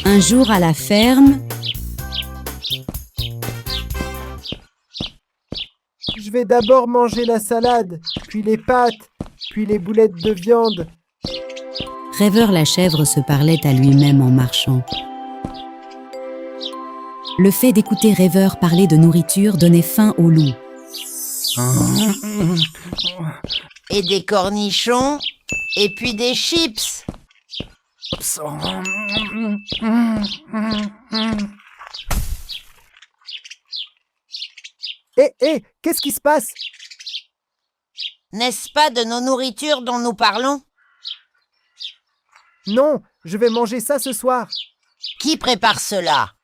Un jour à la ferme, Je vais d'abord manger la salade, puis les pâtes, puis les boulettes de viande. Rêveur la chèvre se parlait à lui-même en marchant. Le fait d'écouter Rêveur parler de nourriture donnait faim au loup. Et des cornichons, et puis des chips. Hé, qu'est-ce qui se passe? N'est-ce pas de nos nourritures dont nous parlons? Non, je vais manger ça ce soir. Qui prépare cela?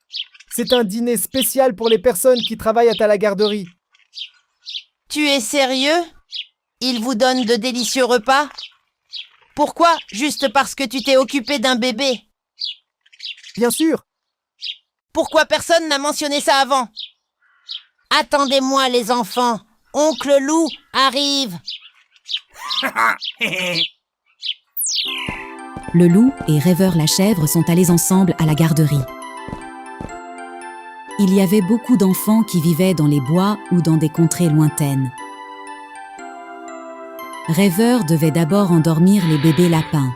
C'est un dîner spécial pour les personnes qui travaillent à la garderie. Tu es sérieux? Ils vous donnent de délicieux repas? Pourquoi? Juste parce que tu t'es occupé d'un bébé? Bien sûr. Pourquoi personne n'a mentionné ça avant? Attendez-moi les enfants, Oncle Loup arrive. Le loup et Rêveur la chèvre sont allés ensemble à la garderie. Il y avait beaucoup d'enfants qui vivaient dans les bois ou dans des contrées lointaines. Rêveur devait d'abord endormir les bébés lapins.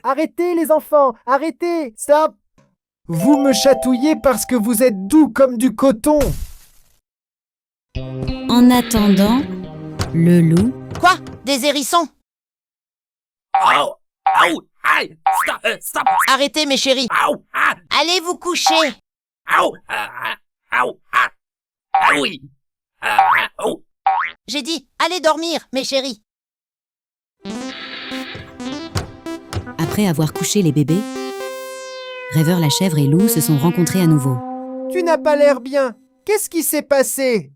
Arrêtez les enfants, arrêtez, stop! Vous me chatouillez parce que vous êtes doux comme du coton. En attendant, le loup Quoi? Des hérissons? Stop! Arrêtez mes chéris. Allez vous coucher. Oui. J'ai dit, allez dormir mes chéris. Après avoir couché les bébés, Rêveur la chèvre et loup se sont rencontrés à nouveau. Tu n'as pas l'air bien. Qu'est-ce qui s'est passé?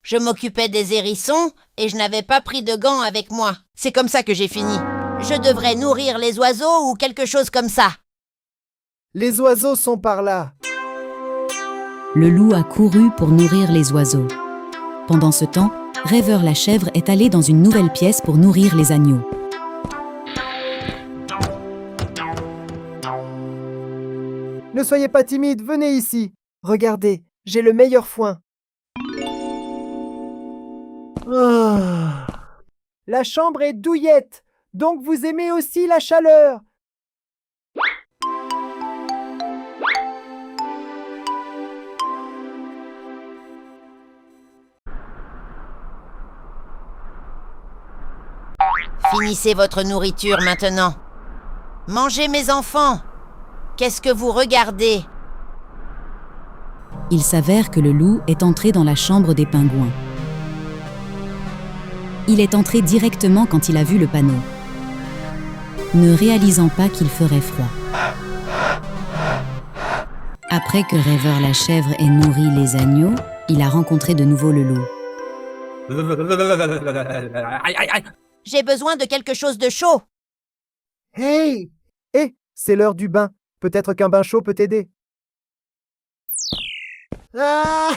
Je m'occupais des hérissons et je n'avais pas pris de gants avec moi. C'est comme ça que j'ai fini. Je devrais nourrir les oiseaux ou quelque chose comme ça. Les oiseaux sont par là. Le loup a couru pour nourrir les oiseaux. Pendant ce temps, Rêveur la chèvre est allé dans une nouvelle pièce pour nourrir les agneaux. Ne soyez pas timide, venez ici. Regardez, j'ai le meilleur foin. Ah. La chambre est douillette, donc vous aimez aussi la chaleur. Finissez votre nourriture maintenant. Mangez mes enfants. Qu'est-ce que vous regardez? Il s'avère que le loup est entré dans la chambre des pingouins. Il est entré directement quand il a vu le panneau, ne réalisant pas qu'il ferait froid. Après que Rêveur la chèvre ait nourri les agneaux, il a rencontré de nouveau le loup. J'ai besoin de quelque chose de chaud. Hey! C'est l'heure du bain. Peut-être qu'un bain chaud peut t'aider. Ah!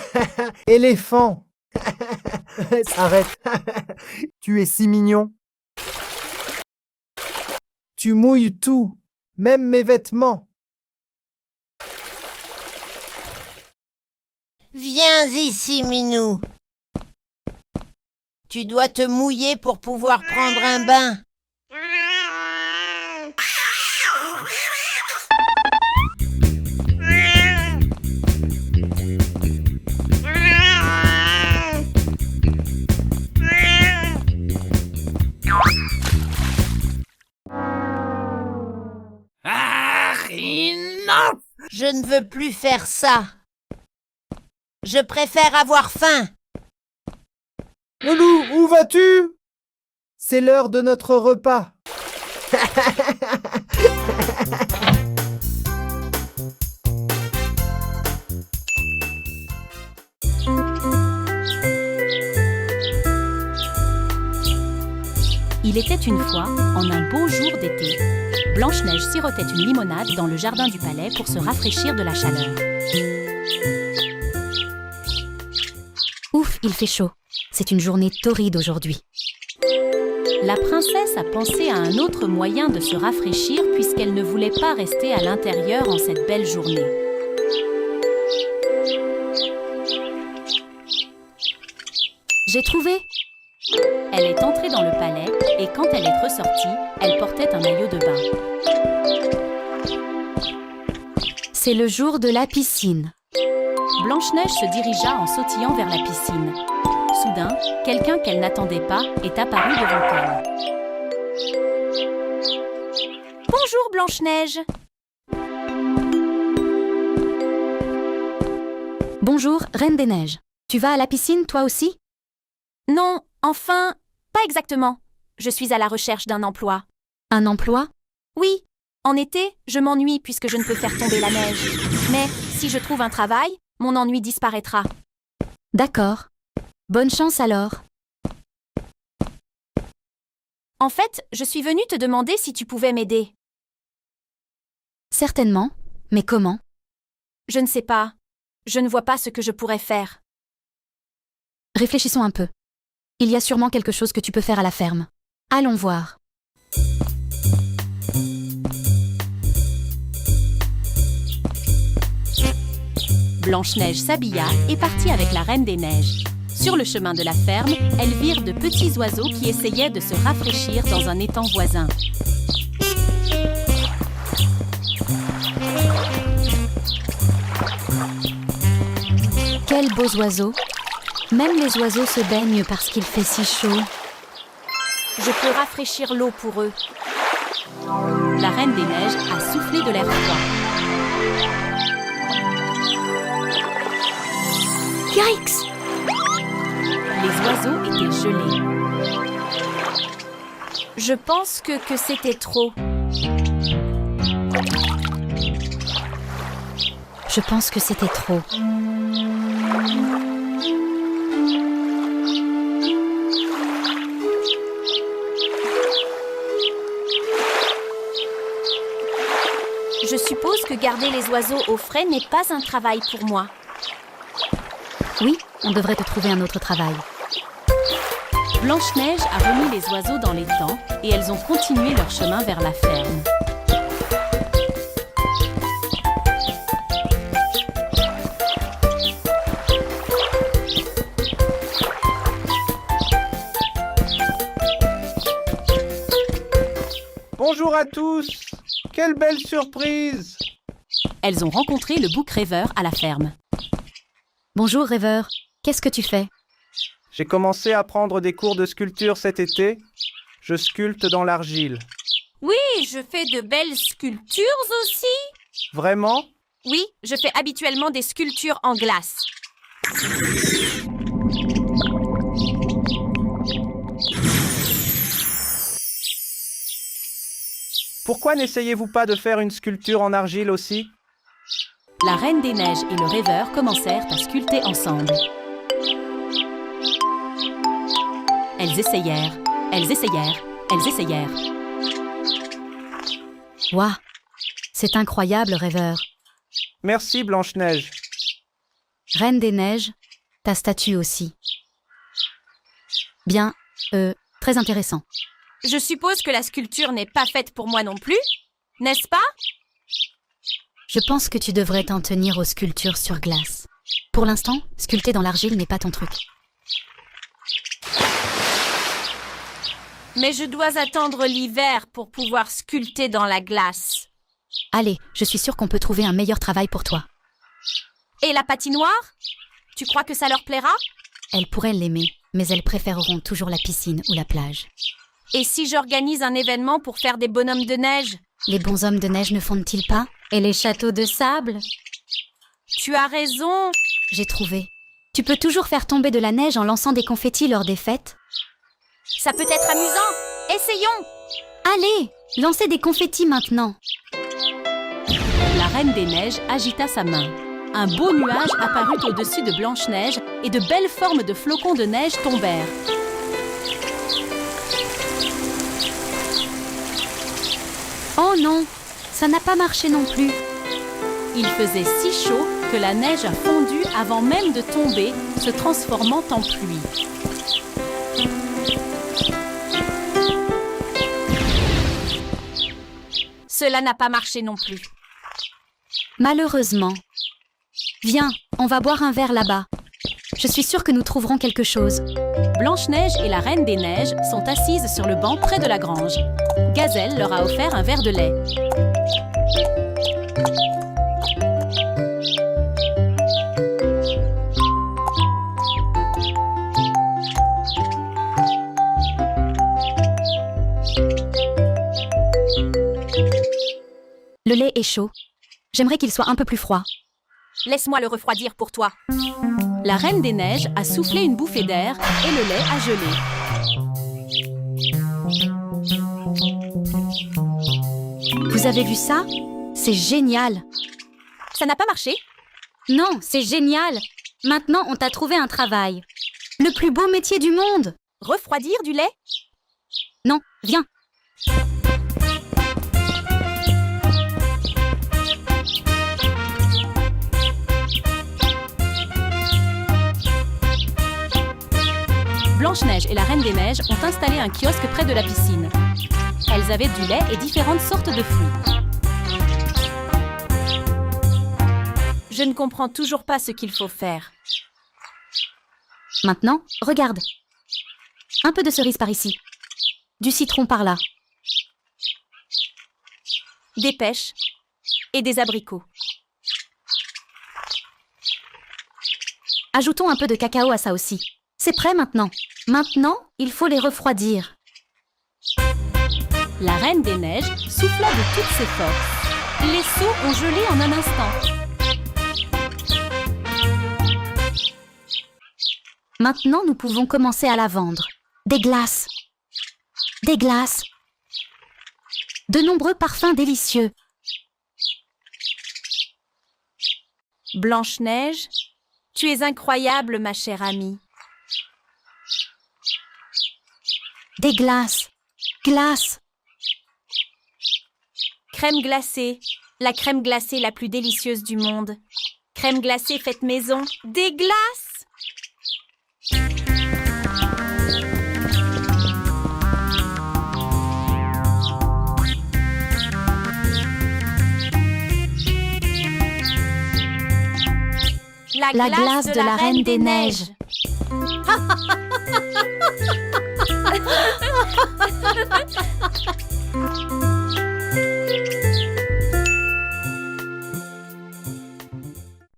Éléphant! Arrête! Tu es si mignon. Tu mouilles tout, même mes vêtements. Viens ici, Minou. Tu dois te mouiller pour pouvoir prendre un bain. Non! Je ne veux plus faire ça. Je préfère avoir faim. Le loup, où vas-tu? C'est l'heure de notre repas. Il était une fois, en un beau jour d'été, Blanche-Neige sirotait une limonade dans le jardin du palais pour se rafraîchir de la chaleur. Ouf, il fait chaud. C'est une journée torride aujourd'hui. La princesse a pensé à un autre moyen de se rafraîchir puisqu'elle ne voulait pas rester à l'intérieur en cette belle journée. J'ai trouvé! Elle est entrée dans le palais et quand elle est ressortie, elle portait un maillot de bain. C'est le jour de la piscine. Blanche-Neige se dirigea en sautillant vers la piscine. Soudain, quelqu'un qu'elle n'attendait pas est apparu devant elle. Bonjour Blanche-Neige. Bonjour, Reine des Neiges. Tu vas à la piscine, toi aussi? Non, enfin, pas exactement. Je suis à la recherche d'un emploi. Un emploi? Oui, en été, je m'ennuie puisque je ne peux faire tomber la neige. Mais si je trouve un travail, mon ennui disparaîtra. D'accord. Bonne chance alors. En fait, je suis venue te demander si tu pouvais m'aider. Certainement. Mais comment? Je ne sais pas. Je ne vois pas ce que je pourrais faire. Réfléchissons un peu. Il y a sûrement quelque chose que tu peux faire à la ferme. Allons voir. Blanche-Neige s'habilla et partit avec la Reine des Neiges. Sur le chemin de la ferme, elles virent de petits oiseaux qui essayaient de se rafraîchir dans un étang voisin. Quels beaux oiseaux! Même les oiseaux se baignent parce qu'il fait si chaud. Je peux rafraîchir l'eau pour eux. La Reine des Neiges a soufflé de l'air froid. Yikes! Les oiseaux étaient gelés. Je pense que c'était trop. Je pense que c'était trop. Je suppose que garder les oiseaux au frais n'est pas un travail pour moi. Oui, on devrait te trouver un autre travail. Blanche-Neige a remis les oiseaux dans l'étang et elles ont continué leur chemin vers la ferme. Bonjour à tous! Quelle belle surprise! Elles ont rencontré le bouc rêveur à la ferme. Bonjour rêveur, qu'est-ce que tu fais? J'ai commencé à prendre des cours de sculpture cet été. Je sculpte dans l'argile. Oui, je fais de belles sculptures aussi. Vraiment? Oui, je fais habituellement des sculptures en glace. Pourquoi n'essayez-vous pas de faire une sculpture en argile aussi? La Reine des Neiges et le rêveur commencèrent à sculpter ensemble. Elles essayèrent, elles essayèrent, elles essayèrent. Waouh! C'est incroyable, rêveur. Merci Blanche-Neige. Reine des Neiges, ta statue aussi. Bien, très intéressant. Je suppose que la sculpture n'est pas faite pour moi non plus, n'est-ce pas? Je pense que tu devrais t'en tenir aux sculptures sur glace. Pour l'instant, sculpter dans l'argile n'est pas ton truc. Mais je dois attendre l'hiver pour pouvoir sculpter dans la glace. Allez, je suis sûre qu'on peut trouver un meilleur travail pour toi. Et la patinoire? Tu crois que ça leur plaira? Elles pourraient l'aimer, mais elles préféreront toujours la piscine ou la plage. Et si j'organise un événement pour faire des bonhommes de neige? Les bonshommes de neige ne fondent-ils pas? Et les châteaux de sable? Tu as raison. J'ai trouvé. Tu peux toujours faire tomber de la neige en lançant des confettis lors des fêtes. Ça peut être amusant. Essayons. Allez, lancez des confettis maintenant. La Reine des Neiges agita sa main. Un beau nuage apparut au-dessus de Blanche-Neige et de belles formes de flocons de neige tombèrent. Oh non, ça n'a pas marché non plus. Il faisait si chaud que la neige a fondu avant même de tomber, se transformant en pluie. Cela n'a pas marché non plus. Malheureusement. Viens, on va boire un verre là-bas. Je suis sûre que nous trouverons quelque chose. Blanche-Neige et la Reine des Neiges sont assises sur le banc près de la grange. Gazelle leur a offert un verre de lait. Le lait est chaud. J'aimerais qu'il soit un peu plus froid. Laisse-moi le refroidir pour toi. La Reine des Neiges a soufflé une bouffée d'air et le lait a gelé. Vous avez vu ça? C'est génial. Ça n'a pas marché? Non, c'est génial. Maintenant, on t'a trouvé un travail. Le plus beau métier du monde. Refroidir du lait? Non, viens. Blanche-Neige et la Reine des Neiges ont installé un kiosque près de la piscine. Elles avaient du lait et différentes sortes de fruits. Je ne comprends toujours pas ce qu'il faut faire. Maintenant, regarde. Un peu de cerise par ici. Du citron par là. Des pêches et des abricots. Ajoutons un peu de cacao à ça aussi. C'est prêt maintenant. Maintenant, il faut les refroidir. La Reine des Neiges souffla de toutes ses forces. Les seaux ont gelé en un instant. Maintenant, nous pouvons commencer à la vendre. Des glaces. Des glaces. De nombreux parfums délicieux. Blanche-Neige, tu es incroyable, ma chère amie. Des glaces. Glaces. Crème glacée, la crème glacée la plus délicieuse du monde. Crème glacée faite maison, des glaces! La glace de la Reine des Neiges.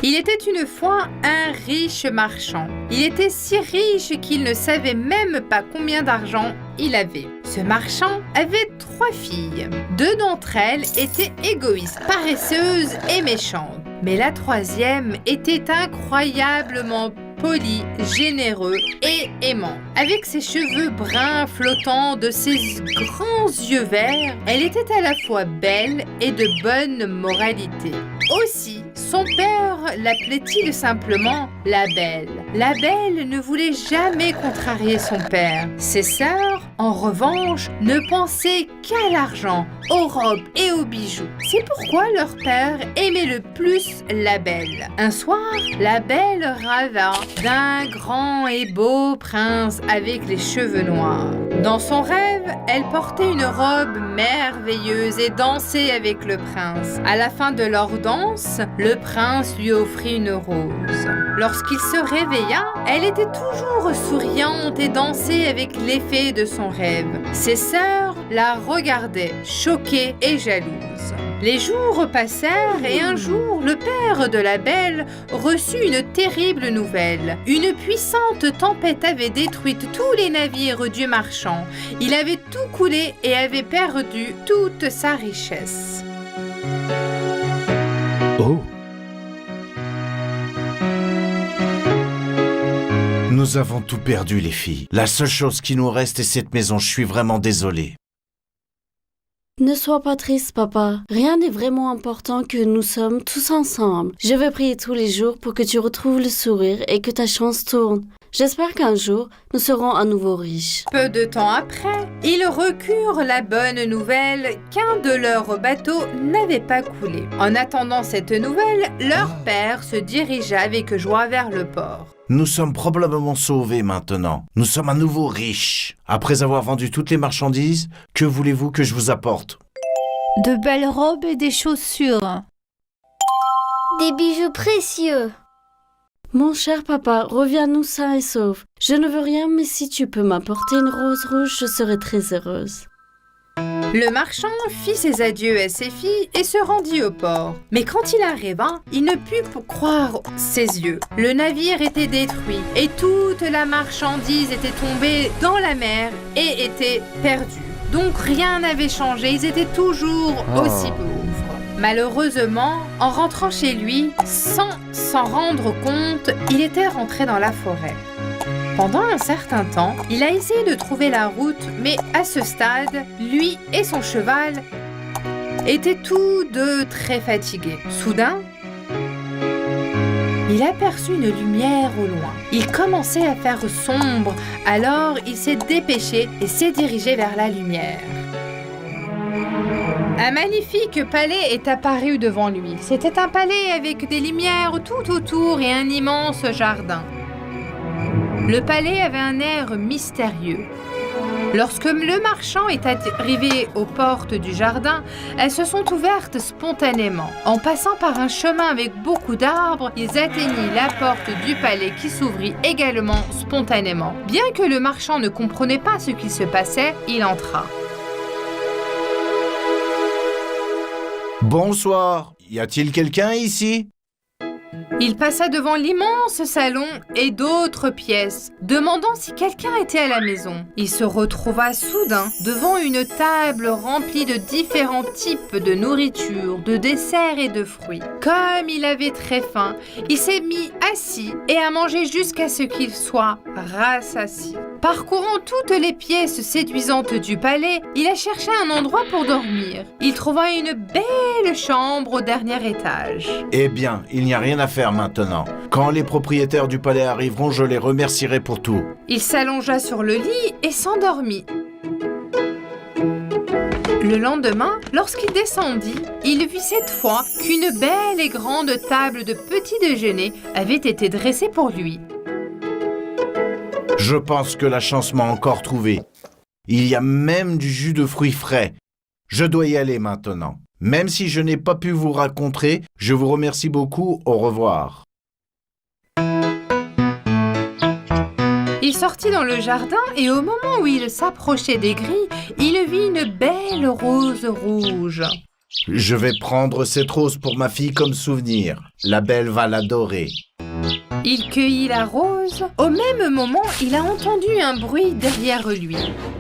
Il était une fois un riche marchand. Il était si riche qu'il ne savait même pas combien d'argent il avait. Ce marchand avait 3 filles. 2 d'entre elles étaient égoïstes, paresseuses et méchantes. Mais la 3e était incroyablement poli, généreux et aimant. Avec ses cheveux bruns flottants, de ses grands yeux verts, elle était à la fois belle et de bonne moralité. Aussi, son père l'appelait-il simplement la Belle. La Belle ne voulait jamais contrarier son père. Ses sœurs, en revanche, ne pensaient qu'à l'argent, aux robes et aux bijoux. C'est pourquoi leur père aimait le plus la Belle. Un soir, la Belle rêva d'un grand et beau prince avec les cheveux noirs. Dans son rêve, elle portait une robe merveilleuse et dansait avec le prince. À la fin de leur danse, le prince lui offrit une rose. Lorsqu'il se réveilla, elle était toujours souriante et dansait avec les fées de son rêve. Ses sœurs la regardaient, choquées et jalouses. Les jours passèrent et un jour, le père de la Belle reçut une terrible nouvelle. Une puissante tempête avait détruit tous les navires du marchand. Il avait tout coulé et avait perdu toute sa richesse. Oh! Nous avons tout perdu, les filles. La seule chose qui nous reste est cette maison. Je suis vraiment désolé. Ne sois pas triste, papa. Rien n'est vraiment important que nous sommes tous ensemble. Je vais prier tous les jours pour que tu retrouves le sourire et que ta chance tourne. J'espère qu'un jour, nous serons à nouveau riches. Peu de temps après, ils recurent la bonne nouvelle qu'un de leurs bateaux n'avait pas coulé. En attendant cette nouvelle, leur père se dirigea avec joie vers le port. Nous sommes probablement sauvés maintenant. Nous sommes à nouveau riches. Après avoir vendu toutes les marchandises, que voulez-vous que je vous apporte? De belles robes et des chaussures. Des bijoux précieux. Mon cher papa, reviens-nous sain et sauf. Je ne veux rien, mais si tu peux m'apporter une rose rouge, je serai très heureuse. Le marchand fit ses adieux à ses filles et se rendit au port. Mais quand il arriva, il ne put croire ses yeux. Le navire était détruit et toute la marchandise était tombée dans la mer et était perdue. Donc rien n'avait changé, ils étaient toujours aussi pauvres. Malheureusement, en rentrant chez lui, sans s'en rendre compte, il était rentré dans la forêt. Pendant un certain temps, il a essayé de trouver la route, mais à ce stade, lui et son cheval étaient tous deux très fatigués. Soudain, il aperçut une lumière au loin. Il commençait à faire sombre, alors il s'est dépêché et s'est dirigé vers la lumière. Un magnifique palais est apparu devant lui. C'était un palais avec des lumières tout autour et un immense jardin. Le palais avait un air mystérieux. Lorsque le marchand est arrivé aux portes du jardin, elles se sont ouvertes spontanément. En passant par un chemin avec beaucoup d'arbres, ils atteignirent la porte du palais qui s'ouvrit également spontanément. Bien que le marchand ne comprenait pas ce qui se passait, il entra. Bonsoir. Y a-t-il quelqu'un ici? Il passa devant l'immense salon et d'autres pièces, demandant si quelqu'un était à la maison. Il se retrouva soudain devant une table remplie de différents types de nourriture, de desserts et de fruits. Comme il avait très faim, il s'est mis assis et a mangé jusqu'à ce qu'il soit rassasié. Parcourant toutes les pièces séduisantes du palais, il a cherché un endroit pour dormir. Il trouva une belle chambre au dernier étage. Eh bien, il n'y a rien à faire maintenant. Quand les propriétaires du palais arriveront, je les remercierai pour tout. Il s'allongea sur le lit et s'endormit. Le lendemain, lorsqu'il descendit, il vit cette fois qu'une belle et grande table de petit déjeuner avait été dressée pour lui. Je pense que la chance m'a encore trouvé. Il y a même du jus de fruits frais. Je dois y aller maintenant. Même si je n'ai pas pu vous rencontrer, je vous remercie beaucoup. Au revoir. Il sortit dans le jardin et au moment où il s'approchait des grilles, il vit une belle rose rouge. Je vais prendre cette rose pour ma fille comme souvenir. La belle va l'adorer. Il cueillit la rose. Au même moment, il a entendu un bruit derrière lui.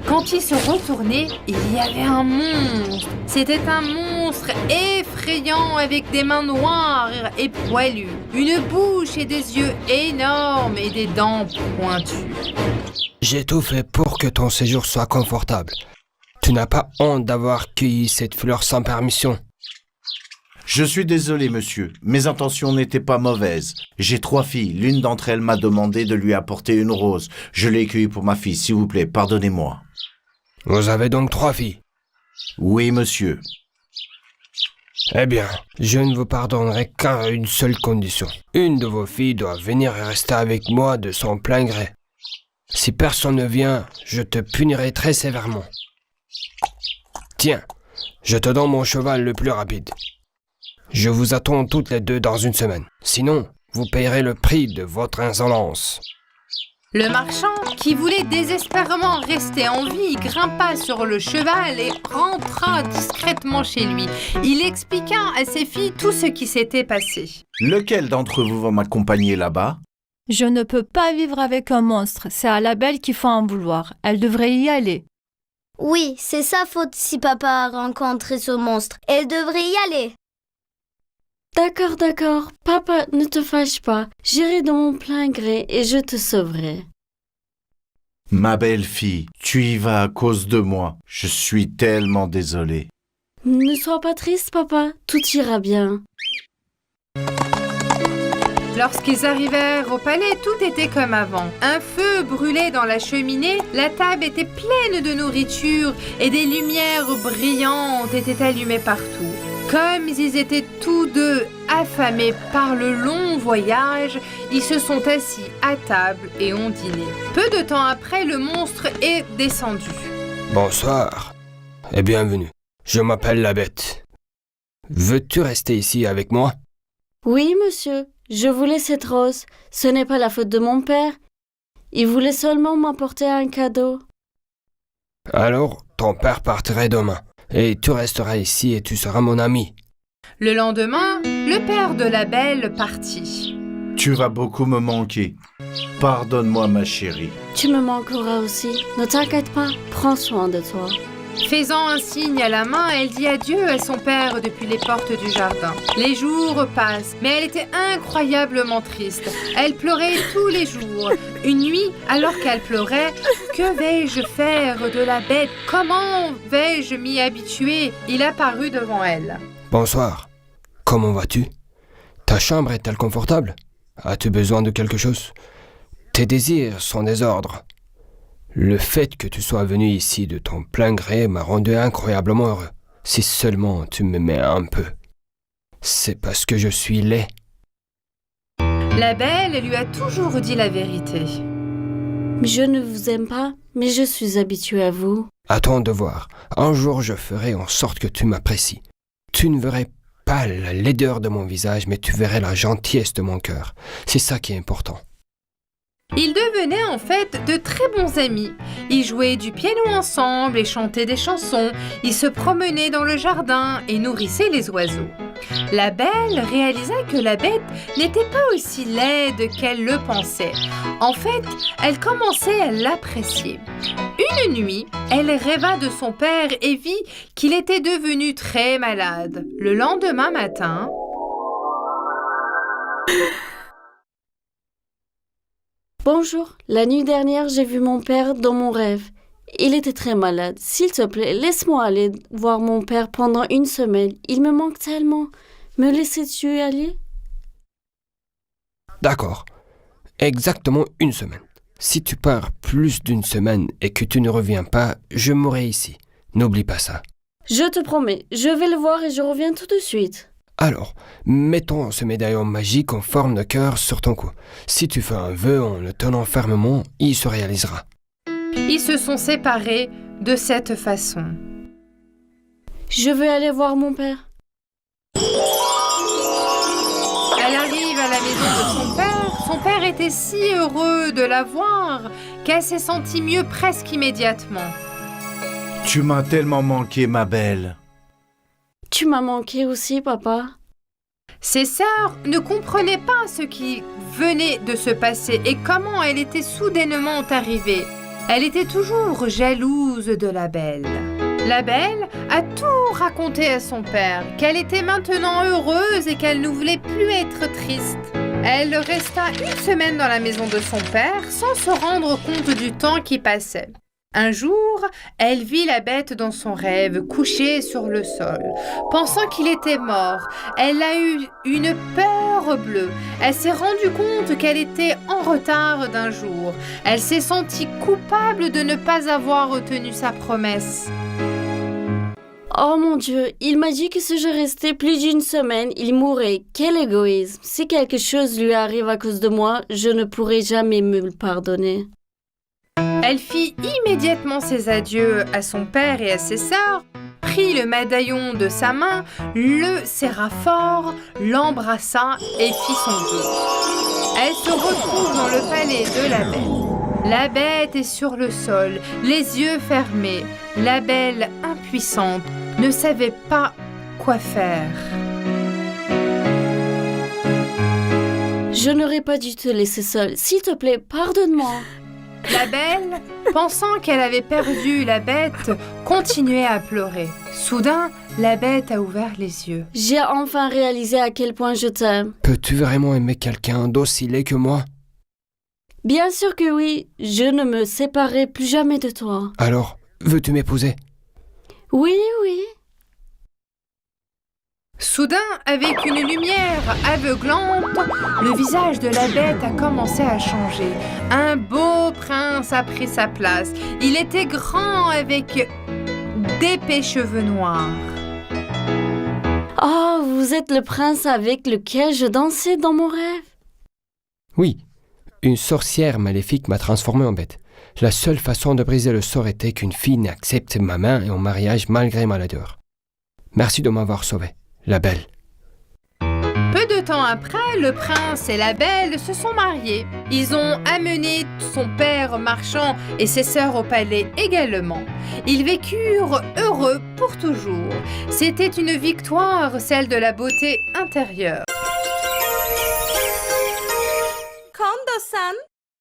Quand il se retournait, il y avait un monstre. C'était un monstre effrayant avec des mains noires et poilues, une bouche et des yeux énormes et des dents pointues. J'ai tout fait pour que ton séjour soit confortable. Tu n'as pas honte d'avoir cueilli cette fleur sans permission? Je suis désolé, monsieur. Mes intentions n'étaient pas mauvaises. J'ai 3 filles. L'une d'entre elles m'a demandé de lui apporter une rose. Je l'ai cueillie pour ma fille. S'il vous plaît, pardonnez-moi. Vous avez donc 3 filles? Oui, monsieur. Eh bien, je ne vous pardonnerai qu'à une seule condition. Une de vos filles doit venir et rester avec moi de son plein gré. Si personne ne vient, je te punirai très sévèrement. Tiens, je te donne mon cheval le plus rapide. Je vous attends toutes les 2 dans une semaine. Sinon, vous payerez le prix de votre insolence. Le marchand, qui voulait désespérément rester en vie, grimpa sur le cheval et rentra discrètement chez lui. Il expliqua à ses filles tout ce qui s'était passé. Lequel d'entre vous va m'accompagner là-bas? Je ne peux pas vivre avec un monstre. C'est à la belle qu'il faut en vouloir. Elle devrait y aller. Oui, c'est sa faute si papa a rencontré ce monstre. Elle devrait y aller. D'accord. Papa, ne te fâche pas. J'irai de mon plein gré et je te sauverai. Ma belle fille, tu y vas à cause de moi. Je suis tellement désolé. Ne sois pas triste, papa. Tout ira bien. Lorsqu'ils arrivèrent au palais, tout était comme avant. Un feu brûlait dans la cheminée, la table était pleine de nourriture et des lumières brillantes étaient allumées partout. Comme ils étaient tous deux affamés par le long voyage, ils se sont assis à table et ont dîné. Peu de temps après, le monstre est descendu. Bonsoir et bienvenue. Je m'appelle la bête. Veux-tu rester ici avec moi? Oui, monsieur, je voulais cette rose. Ce n'est pas la faute de mon père. Il voulait seulement m'apporter un cadeau. Alors, ton père partirait demain, et tu resteras ici et tu seras mon ami. Le lendemain, le père de la belle partit. Tu vas beaucoup me manquer. Pardonne-moi, ma chérie. Tu me manqueras aussi. Ne t'inquiète pas, prends soin de toi. Faisant un signe à la main, elle dit adieu à son père depuis les portes du jardin. Les jours passent, mais elle était incroyablement triste. Elle pleurait tous les jours. Une nuit, alors qu'elle pleurait, que vais-je faire de la bête? Comment vais-je m'y habituer? Il apparut devant elle. Bonsoir. Comment vas-tu? Ta chambre est-elle confortable? As-tu besoin de quelque chose? Tes désirs sont des ordres. Le fait que tu sois venu ici de ton plein gré m'a rendu incroyablement heureux. Si seulement tu m'aimais un peu. C'est parce que je suis laid. La belle lui a toujours dit la vérité. Je ne vous aime pas, mais je suis habituée à vous. Attends de voir. Un jour, je ferai en sorte que tu m'apprécies. Tu ne verrais pas la laideur de mon visage, mais tu verrais la gentillesse de mon cœur. C'est ça qui est important. Ils devenaient en fait de très bons amis. Ils jouaient du piano ensemble et chantaient des chansons. Ils se promenaient dans le jardin et nourrissaient les oiseaux. La belle réalisa que la bête n'était pas aussi laide qu'elle le pensait. En fait, elle commençait à l'apprécier. Une nuit, elle rêva de son père et vit qu'il était devenu très malade. Le lendemain matin... Bonjour, la nuit dernière, j'ai vu mon père dans mon rêve. Il était très malade. S'il te plaît, laisse-moi aller voir mon père pendant une semaine. Il me manque tellement. Me laisses-tu aller? D'accord. Exactement une semaine. Si tu pars plus d'une semaine et que tu ne reviens pas, je mourrai ici. N'oublie pas ça. Je te promets, je vais le voir et je reviens tout de suite. Alors, mettons ce médaillon magique en forme de cœur sur ton cou. Si tu fais un vœu en le tenant fermement, il se réalisera. Ils se sont séparés de cette façon. Je veux aller voir mon père. Elle arrive à la maison de son père. Son père était si heureux de la voir qu'elle s'est sentie mieux presque immédiatement. Tu m'as tellement manqué, ma belle. Tu m'as manqué aussi, papa. Ses sœurs ne comprenaient pas ce qui venait de se passer et comment elle était soudainement arrivée. Elle était toujours jalouse de la belle. La belle a tout raconté à son père, qu'elle était maintenant heureuse et qu'elle ne voulait plus être triste. Elle resta une semaine dans la maison de son père sans se rendre compte du temps qui passait. Un jour, elle vit la bête dans son rêve, couchée sur le sol. Pensant qu'il était mort, elle a eu une peur bleue. Elle s'est rendue compte qu'elle était en retard d'un jour. Elle s'est sentie coupable de ne pas avoir tenu sa promesse. Oh mon Dieu, il m'a dit que si je restais plus d'une semaine, il mourrait. Quel égoïsme. Si quelque chose lui arrive à cause de moi, je ne pourrai jamais me le pardonner. Elle fit immédiatement ses adieux à son père et à ses sœurs, prit le médaillon de sa main, le serra fort, l'embrassa et fit son vœu. Elle se retrouve dans le palais de la bête. La bête est sur le sol, les yeux fermés. La belle, impuissante, ne savait pas quoi faire. Je n'aurais pas dû te laisser seule. S'il te plaît, pardonne-moi. La belle, pensant qu'elle avait perdu la bête, continuait à pleurer. Soudain, la bête a ouvert les yeux. J'ai enfin réalisé à quel point je t'aime. Peux-tu vraiment aimer quelqu'un d'aussi laid que moi? Bien sûr que oui. Je ne me séparerai plus jamais de toi. Alors, veux-tu m'épouser? Oui, oui. Soudain, avec une lumière aveuglante, le visage de la bête a commencé à changer. Un beau prince a pris sa place. Il était grand avec d'épais cheveux noirs. Oh, vous êtes le prince avec lequel je dansais dans mon rêve. Oui, une sorcière maléfique m'a transformé en bête. La seule façon de briser le sort était qu'une fille n'accepte ma main en mariage malgré ma laideur. Merci de m'avoir sauvé, la belle. Peu de temps après, le prince et la belle se sont mariés. Ils ont amené son père marchand et ses sœurs au palais également. Ils vécurent heureux pour toujours. C'était une victoire, celle de la beauté intérieure. Kondo-san,